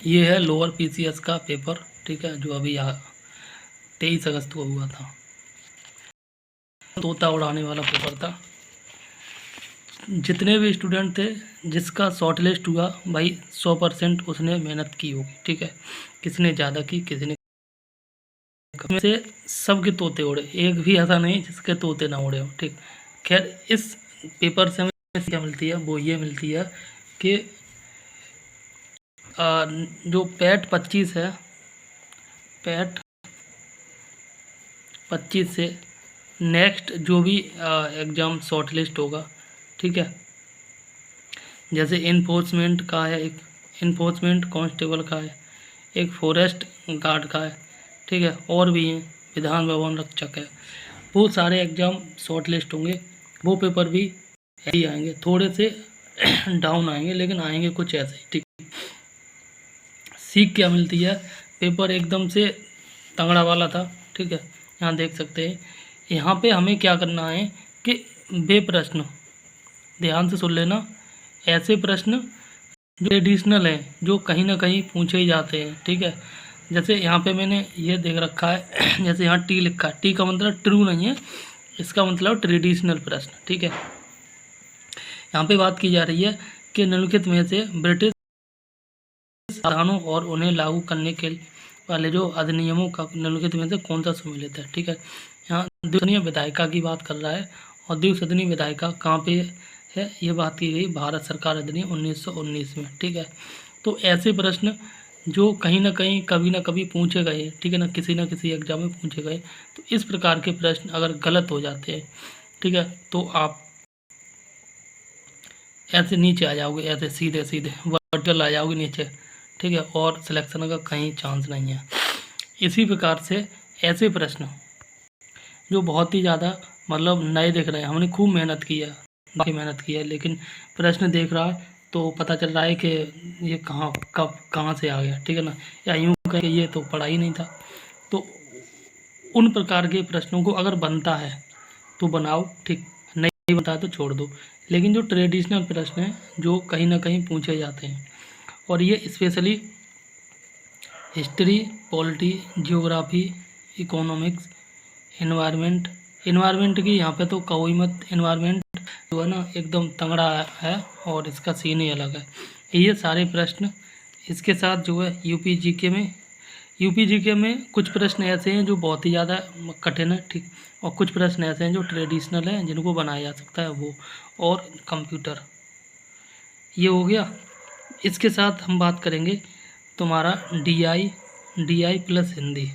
ये है lower PCS का पेपर, ठीक है, जो अभी 23 अगस्त को हुआ था। तोता उड़ाने वाला पेपर था। जितने भी स्टूडेंट थे जिसका शॉर्ट लिस्ट हुआ भाई 100% उसने मेहनत की होगी, ठीक है। किसी ने ज़्यादा की, किसी ने कम। में से सबके तोते उड़े, एक भी ऐसा नहीं जिसके तोते ना उड़े हो, ठीक। खैर, इस पेपर से हमें क्या मिलती है, वो ये मिलती है कि जो पैट 25 है, पैट 25 से नेक्स्ट जो भी एग्ज़ाम शॉर्ट लिस्ट होगा, ठीक है, जैसे इन्फोर्समेंट का है, एक इन्फोर्समेंट कांस्टेबल का है, एक फॉरेस्ट गार्ड का है, ठीक है, और भी हैं, विधान भवन रक्षक है, वो सारे एग्ज़ाम शॉर्ट लिस्ट होंगे। वो पेपर भी ऐसे ही आएंगे, थोड़े से डाउन आएंगे, लेकिन आएंगे कुछ ऐसे ही, ठीक। सीख क्या मिलती है, पेपर एकदम से तगड़ा वाला था, ठीक है। यहाँ देख सकते हैं, यहाँ पे हमें क्या करना है कि वे प्रश्न ध्यान से सुन लेना, ऐसे प्रश्न जो ट्रेडिशनल हैं, जो कहीं ना कहीं पूछे ही जाते हैं, ठीक है। जैसे यहाँ पे मैंने ये देख रखा है, जैसे यहाँ टी लिखा है, टी का मतलब ट्रू नहीं है, इसका मतलब ट्रेडिशनल प्रश्न, ठीक है। यहाँ पे बात की जा रही है कि निम्नलिखित में से ब्रिटिश संविधानों और उन्हें लागू करने के वाले जो अधिनियमों का निम्नलिखित में से कौन सा सम्मिलित है, ठीक है। यहाँ द्विसदनीय विधायिका की बात कर रहा है, और द्विसदनीय विधायिका कहाँ पे है, ये बात की गई भारत सरकार अधिनियम 1919 में, ठीक है। तो ऐसे प्रश्न जो कहीं ना कहीं कभी ना कभी पूछे गए, ठीक है ना किसी एग्जाम में पूछे गए, तो इस प्रकार के प्रश्न अगर गलत हो जाते हैं, ठीक है, तो आप ऐसे नीचे आ जाओगे, ऐसे सीधे सीधे वर्टिकल आ जाओगे नीचे, ठीक है, और सिलेक्शन का कहीं चांस नहीं है। इसी प्रकार से ऐसे प्रश्न जो बहुत ही ज़्यादा मतलब नए दिख रहे हैं, हमने खूब मेहनत की है, बाकी मेहनत की है, लेकिन प्रश्न देख रहा है तो पता चल रहा है कि ये कहाँ से आ गया, ठीक है ना, या यूँ कहें कि ये तो पढ़ा ही नहीं था। तो उन प्रकार के प्रश्नों को अगर बनता है तो बनाओ, ठीक, नहीं बनता है तो छोड़ दो। लेकिन जो ट्रेडिशनल प्रश्न हैं जो कहीं ना कहीं पूछे जाते हैं, और ये specially history, polity, geography, economics, environment की यहाँ पे तो कहो ही मत। इन्वायरमेंट जो है ना एकदम तगड़ा है, और इसका सीन ही अलग है। ये सारे प्रश्न इसके साथ जो है यूपी जीके में कुछ प्रश्न ऐसे हैं जो बहुत ही ज़्यादा कठिन है, ठीक, और कुछ प्रश्न ऐसे हैं जो ट्रेडिशनल हैं जिनको बनाया जा सकता है वो, और कंप्यूटर। ये हो गया। इसके साथ हम बात करेंगे तुम्हारा डीआई प्लस हिंदी,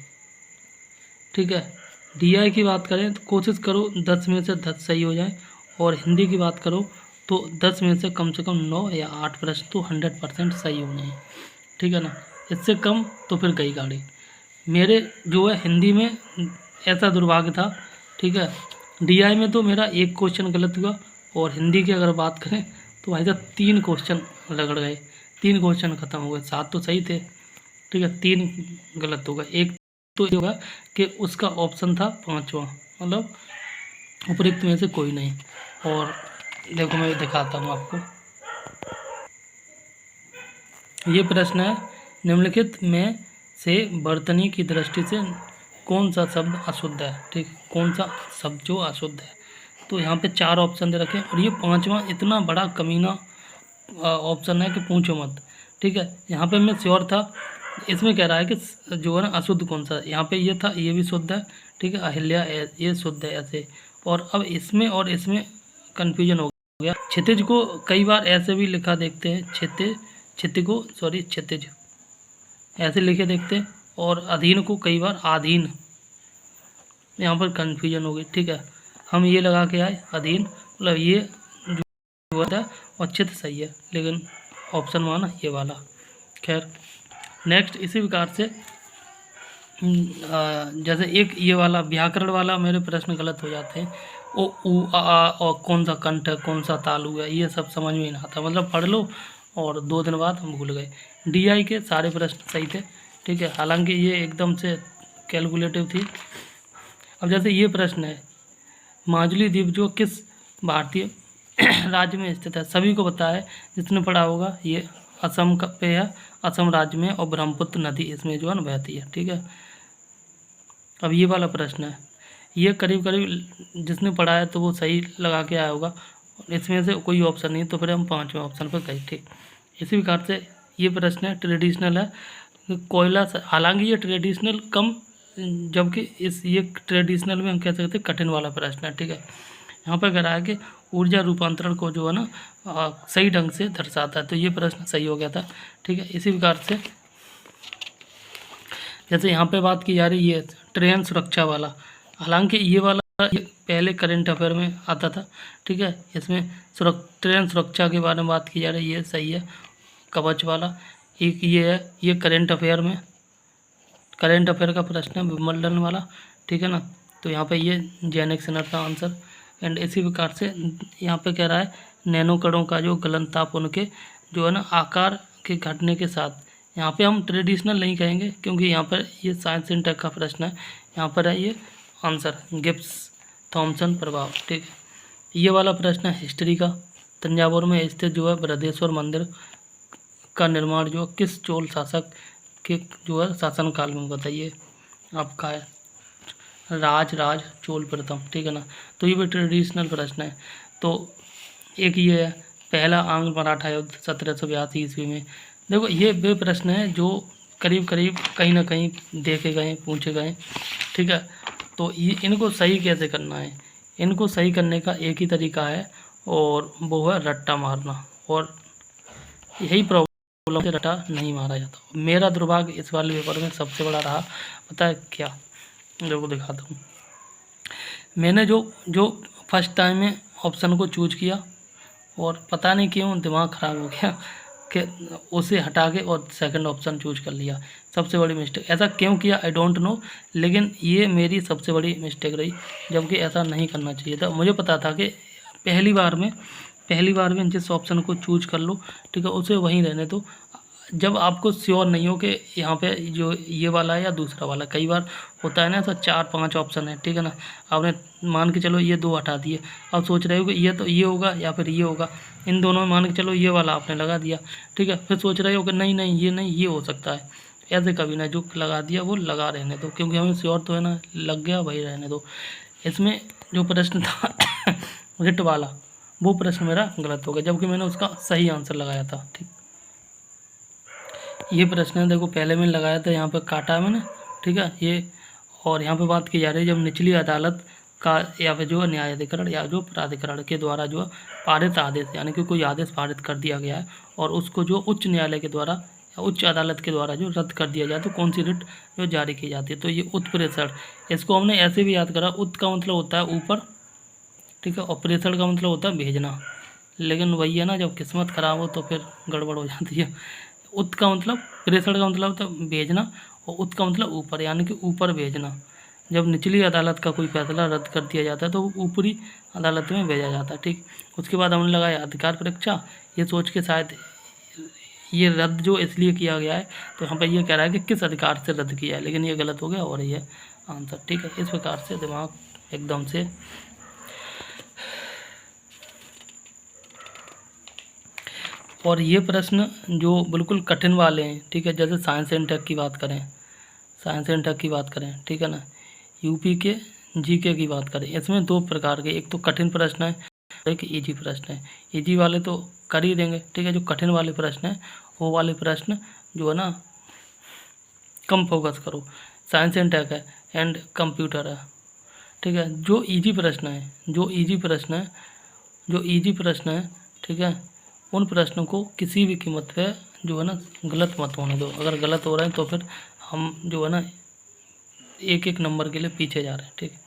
ठीक है। डीआई की बात करें तो कोशिश करो 10 में से 10 सही हो जाए, और हिंदी की बात करो तो 10 में से कम 9 या 8 प्रश्न तो 100% सही होने हैं, ठीक है ना। इससे कम तो फिर गई गाड़ी। मेरे जो है हिंदी में ऐसा दुर्भाग्य था, ठीक है, डीआई में तो मेरा एक क्वेश्चन गलत हुआ, और हिंदी की अगर बात करें तो भाई साहब 3 क्वेश्चन रगड़ गए, 3 क्वेश्चन ख़त्म हो गए, 7 तो सही थे, ठीक है, 3 गलत हो गए। एक तो ये होगा कि उसका ऑप्शन था 5वां, मतलब उपयुक्त में से कोई नहीं। और देखो मैं दिखाता हूँ आपको, ये प्रश्न है, निम्नलिखित में से वर्तनी की दृष्टि से कौन सा शब्द अशुद्ध है, ठीक, कौन सा शब्द जो अशुद्ध है। तो यहाँ पे 4 ऑप्शन दे रखे हैं, और ये 5वां इतना बड़ा कमीना ऑप्शन है कि पूछो मत, ठीक है। यहाँ पे मैं श्योर था, इसमें कह रहा है कि जो है ना अशुद्ध कौन सा, यहाँ पे ये था, ये भी शुद्ध है, ठीक है, अहिल्या ये शुद्ध है ऐसे, और अब इसमें और इसमें कन्फ्यूजन हो गया। क्षितिज को कई बार ऐसे भी लिखा देखते हैं, क्षितिज ऐसे लिखे देखते हैं, और अधीन को कई बार आधीन, यहाँ पर कन्फ्यूजन हो गई, ठीक है। हम ये लगा के आए अधीन, मतलब ये जो होता है, और चित्त सही है, लेकिन ऑप्शन माना ये वाला। खैर नेक्स्ट इसी प्रकार से जैसे एक ये वाला व्याकरण वाला मेरे प्रश्न गलत हो जाते हैं, ओ ऊ आ और कौन सा कंठ है, कौन सा तालु है, ये सब समझ में नहीं आता, मतलब पढ़ लो और 2 दिन बाद हम भूल गए। डीआई के सारे प्रश्न सही थे, ठीक है, हालांकि ये एकदम से कैलकुलेटिव थी। अब जैसे ये प्रश्न है, माजुली द्वीप जो किस भारतीय राज्य में स्थित है, सभी को पता है, जिसने पढ़ा होगा ये असम का पे है, असम राज्य में, और ब्रह्मपुत्र नदी इसमें जो है ना बहती है। ठीक है, अब ये वाला प्रश्न है, ये करीब करीब जिसने पढ़ा है तो वो सही लगा के आया होगा, इसमें से कोई ऑप्शन नहीं, तो फिर हम 5वें ऑप्शन पर गए। ठीक, इसी प्रकार से ये प्रश्न है, ट्रेडिशनल है, कोयला हालांकि ये ट्रेडिशनल कम, जबकि इस ये ट्रेडिशनल में हम कह सकते हैं कठिन वाला प्रश्न है। ठीक है, यहाँ पर कह रहा है कि ऊर्जा रूपांतरण को जो है ना सही ढंग से दर्शाता है, तो ये प्रश्न सही हो गया था। ठीक है, इसी प्रकार से जैसे यहाँ पे बात की जा रही है ट्रेन सुरक्षा वाला, हालांकि ये वाला ये पहले करंट अफेयर में आता था। ठीक है, इसमें ट्रेन सुरक्षा के बारे में बात की जा रही है, सही है। कवच वाला एक ये है, ये करंट अफेयर में, करंट अफेयर का प्रश्न है विमल्डन वाला। ठीक है ना, तो यहाँ पे ये जैनिक सिन्हा का आंसर। एंड इसी प्रकार से यहाँ पे कह रहा है नैनो कणों का जो गलनताप उनके जो है ना आकार के घटने के साथ, यहाँ पे हम ट्रेडिशनल नहीं कहेंगे क्योंकि यहाँ पर ये साइंस एंड टेक का प्रश्न है, यहाँ पर है ये आंसर गिब्स थॉमसन प्रभाव। ठीक है, ये वाला प्रश्न है हिस्ट्री का, तंजावुर में स्थित जो है बृहदेश्वर मंदिर का निर्माण जो किस चोल शासक के जो है शासनकाल में, बताइए आपका है राज चोल प्रथम। ठीक है ना, तो ये भी ट्रेडिशनल प्रश्न है। तो एक ये है पहला आंग्ल मराठा युद्ध 1782 ईस्वी में। देखो ये वे प्रश्न है जो करीब करीब कहीं ना कहीं देखे गए, पूछे गए। ठीक है, तो ये इनको सही कैसे करना है, इनको सही करने का एक ही तरीका है और वो है रट्टा मारना, और यही प्रॉब्लम से रट्टा नहीं मारा जाता। मेरा दुर्भाग्य इस वाले पेपर में सबसे बड़ा रहा, पता है क्या, देखो दिखाता हूँ। मैंने जो फर्स्ट टाइम में ऑप्शन को चूज किया और पता नहीं क्यों दिमाग ख़राब हो गया कि उसे हटा के और सेकंड ऑप्शन चूज कर लिया। सबसे बड़ी मिस्टेक, ऐसा क्यों किया आई डोंट नो, लेकिन ये मेरी सबसे बड़ी मिस्टेक रही, जबकि ऐसा नहीं करना चाहिए था। मुझे पता था कि पहली बार में जिस ऑप्शन को चूज कर लो, ठीक है, उसे वहीं रहने दो। जब आपको श्योर नहीं हो कि यहाँ पे जो ये वाला है या दूसरा वाला, कई बार होता है ना ऐसा 4-5 ऑप्शन है। ठीक है ना, आपने मान के चलो ये 2 हटा दिए, अब सोच रहे हो कि ये तो ये होगा या फिर ये होगा, इन दोनों में मान के चलो ये वाला आपने लगा दिया। ठीक है, फिर सोच रहे हो कि नहीं नहीं ये नहीं, ये हो सकता है। ऐसे कभी ना, जो लगा दिया वो लगा रहने दो, क्योंकि हमें श्योर तो है ना, लग गया वही रहने दो। इसमें जो प्रश्न था रिट वाला, वो प्रश्न मेरा गलत हो गया, जबकि मैंने उसका सही आंसर लगाया था। ठीक, ये प्रश्न है, देखो पहले मैंने लगाया था, यहाँ पे काटा है मैंने। ठीक है, ये और यहाँ पे बात की जा रही है जब निचली अदालत का या फिर जो न्यायाधिकरण या जो प्राधिकरण के द्वारा जो पारित आदेश, यानी कि कोई आदेश पारित कर दिया गया है और उसको जो उच्च न्यायालय के द्वारा या उच्च अदालत के द्वारा जो रद्द कर दिया जाए तो कौन सी रिट जो जारी की जाती है, तो ये उत्प्रेषण। इसको हमने ऐसे भी याद करा, उत का मतलब होता है ऊपर, ठीक है, और प्रेषण का मतलब होता है भेजना। लेकिन वही है ना, जब किस्मत खराब हो तो फिर गड़बड़ हो जाती है। उत का मतलब, प्रेषण का मतलब तो भेजना, और उत का मतलब ऊपर, यानी कि ऊपर भेजना। जब निचली अदालत का कोई फैसला रद्द कर दिया जाता है तो वो ऊपरी अदालत में भेजा जाता है। ठीक, उसके बाद हमने लगाया अधिकार परीक्षा, ये सोच के शायद ये रद्द जो इसलिए किया गया है, तो यहाँ पर ये कह रहा है कि किस अधिकार से रद्द किया है, लेकिन ये गलत हो गया और ये आंसर। ठीक है, इस प्रकार से दिमाग एकदम से। और ये प्रश्न जो बिल्कुल कठिन वाले हैं, ठीक है, जैसे साइंस एंड टेक की बात करें, ठीक है ना, यूपी के जीके की बात करें, इसमें 2 प्रकार के, एक तो कठिन प्रश्न है, एक इजी प्रश्न है। इजी वाले तो कर ही देंगे, ठीक है, जो कठिन वाले प्रश्न है वो वाले प्रश्न जो है ना कम फोकस करो। साइंस एंड टेक है एंड कंप्यूटर है। ठीक है, जो इजी प्रश्न है, ठीक है, उन प्रश्नों को किसी भी कीमत पे जो है ना गलत मत होने दो। अगर गलत हो रहे हैं तो फिर हम जो है ना एक एक नंबर के लिए पीछे जा रहे हैं। ठीक है,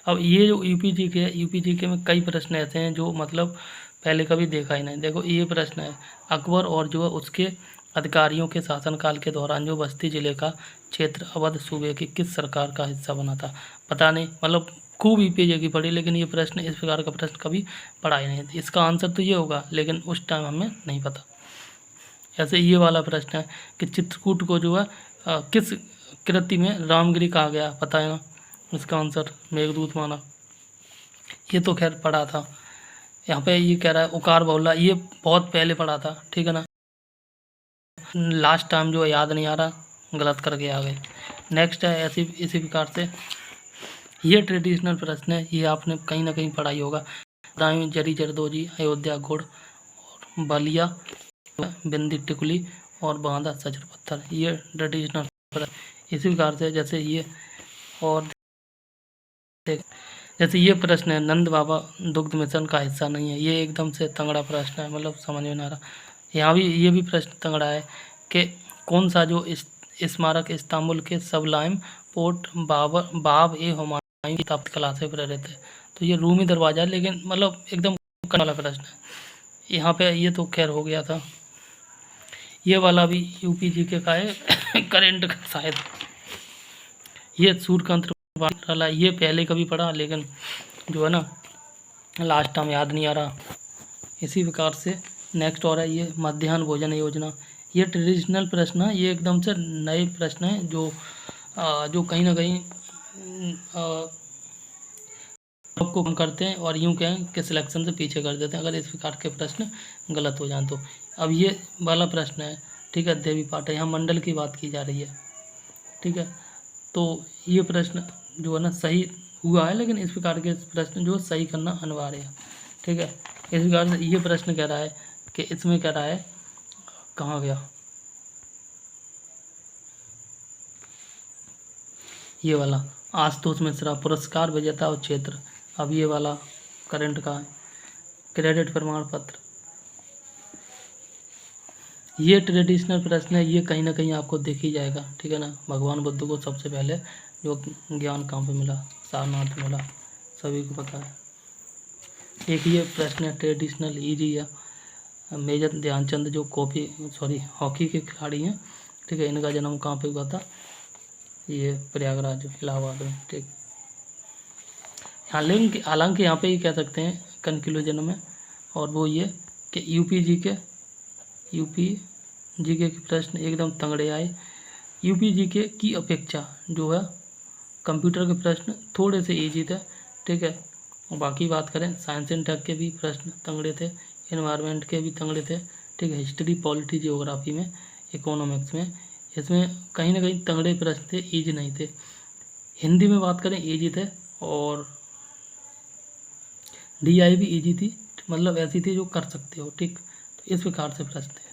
अब ये जो यूपीजीके में कई प्रश्न ऐसे हैं जो मतलब पहले कभी देखा ही नहीं। देखो ये प्रश्न है, अकबर और जो है उसके अधिकारियों के शासनकाल के दौरान जो बस्ती जिले का क्षेत्र अवध सूबे की किस सरकार का हिस्सा बना था। पता नहीं, मतलब खूब यूपीजे की पढ़ी, लेकिन ये प्रश्न, इस प्रकार का प्रश्न कभी पढ़ा ही नहीं। इसका आंसर तो ये होगा, लेकिन उस टाइम हमें नहीं पता। ऐसे ये वाला प्रश्न है कि चित्रकूट को जो है किस कृति में रामगिरी कहा गया, पता है ना, इसका आंसर मेघदूत माना। ये तो खैर पढ़ा था। यहाँ पे ये कह रहा है उकार बहुला, ये बहुत पहले पढ़ा था। ठीक है ना, लास्ट टाइम जो है याद नहीं आ रहा, गलत करके आ गए। नेक्स्ट है ऐसी इसी प्रकार से ये ट्रेडिशनल प्रश्न है, ये आपने कहीं ना कहीं पढ़ा ही होगा। दाई जरी जरदोजी, अयोध्या गुड़, और बलिया बिंदी टिकुली, और बांधा सचर पत्थर, ये ट्रेडिशनल प्रश्न। इसी प्रकार से जैसे ये और जैसे ये प्रश्न है, नंद बाबा दुग्ध मिशन का हिस्सा नहीं है, ये एकदम से तंगड़ा प्रश्न है, मतलब समझ में ना रहा। यहाँ भी ये भी प्रश्न तंगड़ा है कि कौन सा जो स्मारक इस्तांबुल के सबलाइम पोर्ट बाब ए हुमायूं की स्थापित कला से प्रेरित है। तो ये रूमी दरवाज़ा है, लेकिन मतलब एकदम करने वाला प्रश्न है। यहाँ पे ये तो खैर हो गया था। ये वाला भी यूपी जीके का है करेंट का शायद, ये सूर्यकांत वाला, ये पहले कभी पढ़ा लेकिन जो है ना लास्ट टाइम याद नहीं आ रहा। इसी प्रकार से नेक्स्ट और है ये मध्याह्न भोजन योजना, ये ट्रेडिशनल प्रश्न है, ये एकदम से नए प्रश्न है जो कहीं ना कहीं आपको कम करते हैं और यूँ कहें कि सिलेक्शन से पीछे कर देते हैं अगर इस प्रकार के प्रश्न गलत हो जाएं तो। अब ये वाला प्रश्न है, ठीक है, देवी पाठ है, यहाँ मंडल की बात की जा रही है, ठीक है। तो ये प्रश्न जो है ना सही हुआ है, लेकिन इस प्रकार के प्रश्न जो सही करना अनिवार्य है, ठीक है। इस प्रकार से ये प्रश्न कह रहा है कि इसमें कह रहा है, कहाँ गया ये वाला, आशुतोष मिश्रा पुरस्कार विजेता और क्षेत्र। अब ये वाला करंट का है, क्रेडिट प्रमाण पत्र, ये ट्रेडिशनल प्रश्न है, ये कहीं ना कहीं आपको देख ही जाएगा, ठीक है ना। भगवान बुद्ध को सबसे पहले जो ज्ञान कहाँ पे मिला, सारनाथ मिला, सभी को पता है। एक ये प्रश्न है ट्रेडिशनल इजी है, मेजर ध्यानचंद जो हॉकी के खिलाड़ी हैं, ठीक है, इनका जन्म कहाँ पे हुआ था, ये प्रयागराज इलाहाबाद में, ठीक। हालांकि यहाँ पे ही कह सकते हैं कंक्लूजन में, और वो ये कि यूपी जीके के प्रश्न एकदम तगड़े आए। यूपी जीके की अपेक्षा जो है कंप्यूटर के प्रश्न थोड़े से इजी थे, ठीक है। और बाकी बात करें साइंस एंड टेक के भी प्रश्न तगड़े थे, एनवायरनमेंट के भी तगड़े थे, ठीक है। हिस्ट्री, पॉलिटी, जियोग्राफी में, इकोनॉमिक्स में, इसमें कहीं ना कहीं तगड़े प्रश्न थे, ईजी नहीं थे। हिंदी में बात करें ईजी थे, और DI भी ईजी थी, मतलब ऐसी थी जो कर सकते हो, ठीक। तो इस प्रकार से प्रश्न थे।